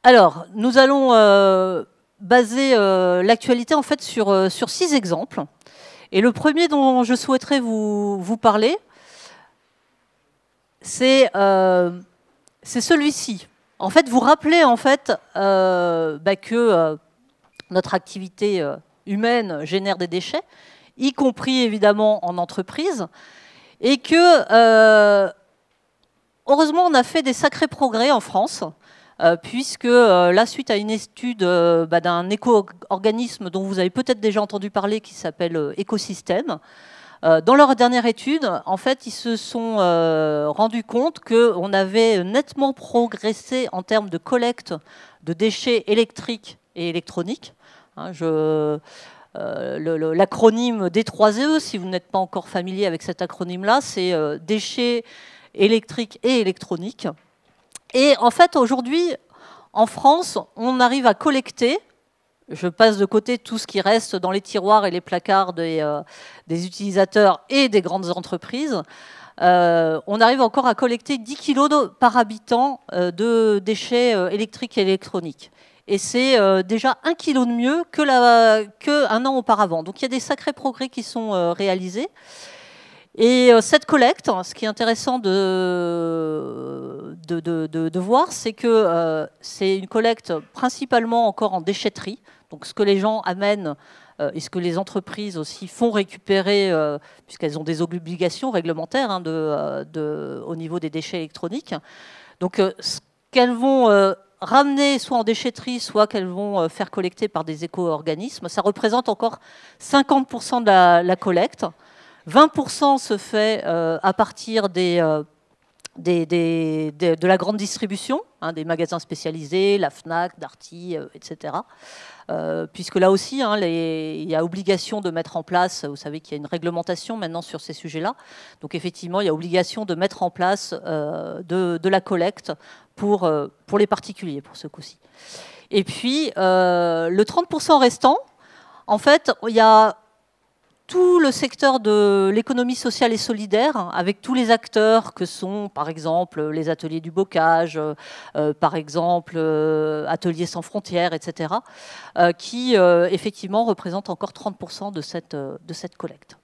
Alors, nous allons baser l'actualité en fait sur 6 exemples. Et le premier dont je souhaiterais vous parler, c'est celui-ci. En fait, vous rappelez en fait que notre activité humaine génère des déchets, y compris évidemment en entreprise, et que heureusement on a fait des sacrés progrès en France, puisque là, suite à une étude d'un éco-organisme dont vous avez peut-être déjà entendu parler, qui s'appelle Écosystème, dans leur dernière étude, en fait, ils se sont rendus compte qu'on avait nettement progressé en termes de collecte de déchets électriques et électroniques. Hein, l'acronyme D3E, si vous n'êtes pas encore familier avec cet acronyme-là, c'est déchets électriques et électroniques. Et en fait, aujourd'hui, en France, on arrive à collecter, je passe de côté tout ce qui reste dans les tiroirs et les placards des utilisateurs et des grandes entreprises, on arrive encore à collecter 10 kg par habitant de déchets électriques et électroniques. Et c'est déjà 1 kg de mieux qu'un an auparavant. Donc il y a des sacrés progrès qui sont réalisés. Et cette collecte, ce qui est intéressant de voir, c'est que c'est une collecte principalement encore en déchetterie. Donc ce que les gens amènent et ce que les entreprises aussi font récupérer, puisqu'elles ont des obligations réglementaires au niveau des déchets électroniques. Donc ce qu'elles vont ramener soit en déchetterie, soit qu'elles vont faire collecter par des éco-organismes, ça représente encore 50% de la collecte. 20% se fait à partir de la grande distribution, hein, des magasins spécialisés, la Fnac, Darty, etc. Puisque là aussi, hein, il y a obligation de mettre en place, vous savez qu'il y a une réglementation maintenant sur ces sujets-là, donc effectivement, il y a obligation de mettre en place de la collecte pour les particuliers, pour ce coup-ci. Et puis, le 30% restant, en fait, il y a tout le secteur de l'économie sociale et solidaire, avec tous les acteurs que sont, par exemple, les ateliers du bocage, par exemple, Ateliers sans frontières, etc., qui, effectivement, représentent encore 30% de cette collecte.